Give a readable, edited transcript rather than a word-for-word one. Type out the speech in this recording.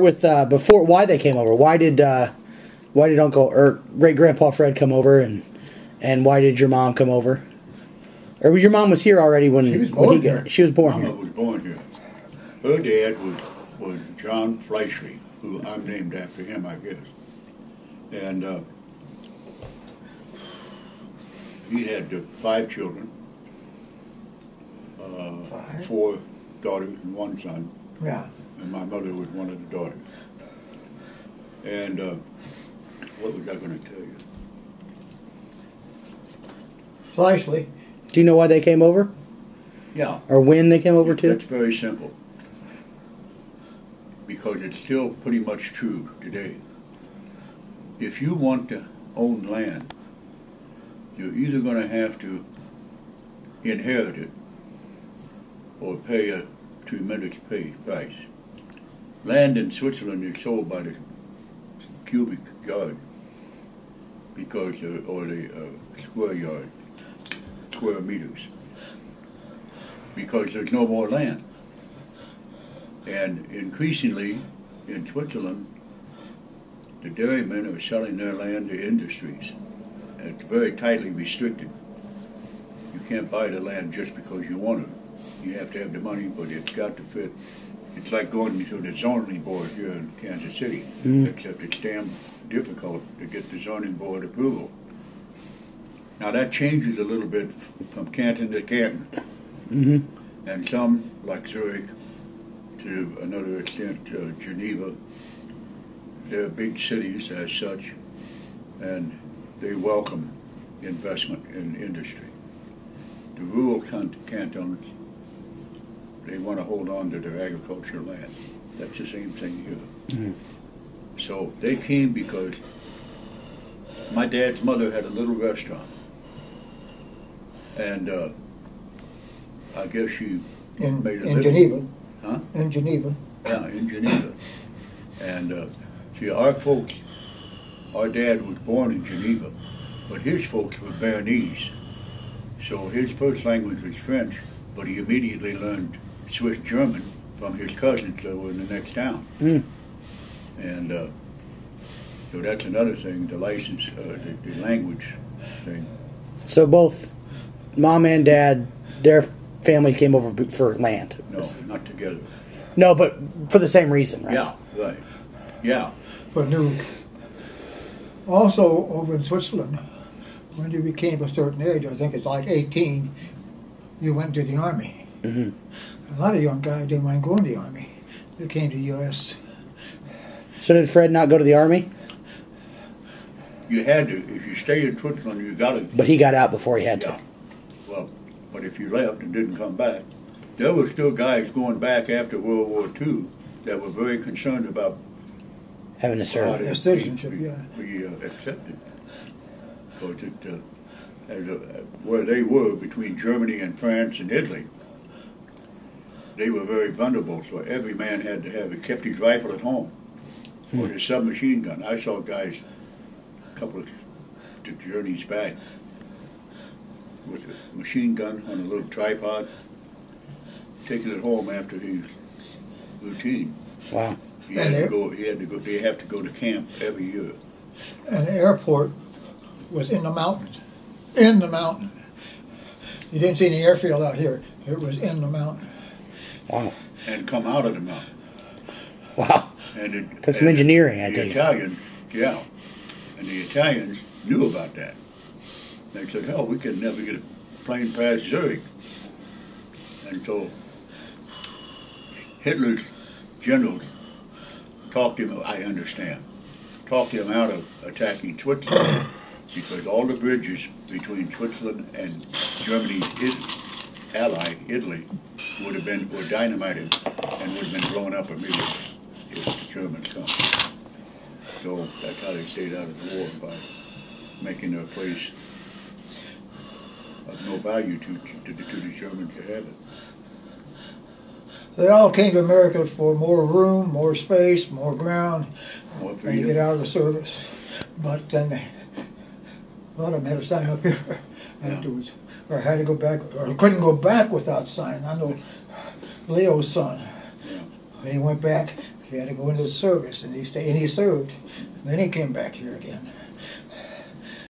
start with before why they came over. Why did Uncle or Great Grandpa Fred come over, and why did your mom come over? Or your mom was here already when she was born here. She was born Mama here. was born here. Her dad was John Fleischli, who I'm named after him, I guess. And he had 5 children, 4 daughters and 1 son. Yeah. And my mother was one of the daughters. And what was I going to tell you? Fleischli. Do you know why they came over? Yeah. Or when they came over too? That's very simple. Because it's still pretty much true today. If you want to own land, you're either going to have to inherit it or pay a tremendous price. Land in Switzerland is sold by the cubic yard, because or the square meters, because there's no more land. And increasingly in Switzerland, the dairymen are selling their land to industries. And it's very tightly restricted. You can't buy the land just because you want it. You have to have the money, but it's got to fit. It's like going to the zoning board here in Kansas City, except it's damn difficult to get the zoning board approval. Now that changes a little bit from canton to canton. And some, like Zurich, to another extent Geneva, they're big cities as such, and they welcome investment in industry. The rural cantons, they want to hold on to their agricultural land. That's the same thing here. So they came because my dad's mother had a little restaurant, and I guess she made a living. In Geneva. Huh? In Geneva. Yeah, in Geneva. And see, our folks, our dad was born in Geneva, but his folks were Bernese. So his first language was French, but he immediately learned Swiss German from his cousins that were in the next town. And so that's another thing, the license, the language thing. So both mom and dad, their family came over for land. No, not together. No, but for the same reason, right? Yeah, right. Yeah. For Nuke. Also over in Switzerland, when you became a certain age, I think it's like 18, you went to the army. A lot of young guys didn't want to go in the army. They came to the U.S. So did Fred not go to the army? You had to. If you stayed in Switzerland, you got to. But he got out before he had to. Well, but if you left and didn't come back, there were still guys going back after World War II that were very concerned about having to serve. Their citizenship, be accepted. Because where they were between Germany and France and Italy, they were very vulnerable. So every man had to have kept his rifle at home or his submachine gun. I saw guys a couple of journeys back with a machine gun on a little tripod, taking it home after his routine. Wow. He had to go. They have to go to camp every year. And the airport was in the mountains. In the mountain. You didn't see any airfield out here. It was in the mountain. Wow. And come out of the mountain. Wow. And it took some engineering, I think. The Italians, yeah. And the Italians knew about that. They said, hell, we could never get a plane past Zurich. And so Hitler's generals talked him, I understand, talked him out of attacking Switzerland because all the bridges between Switzerland and Germany's ally, Italy, were dynamited and would have been blown up immediately if the Germans come. So that's how they stayed out of the war, by making their place of no value to the Germans to have it. They all came to America for more room, more space, more ground, More and to freedom. get out of the service. But then a lot of them had to sign up here afterwards, or had to go back, or couldn't go back without signing. I know Leo's son, when he went back, He had to go into the service, and he served. Then he came back here again.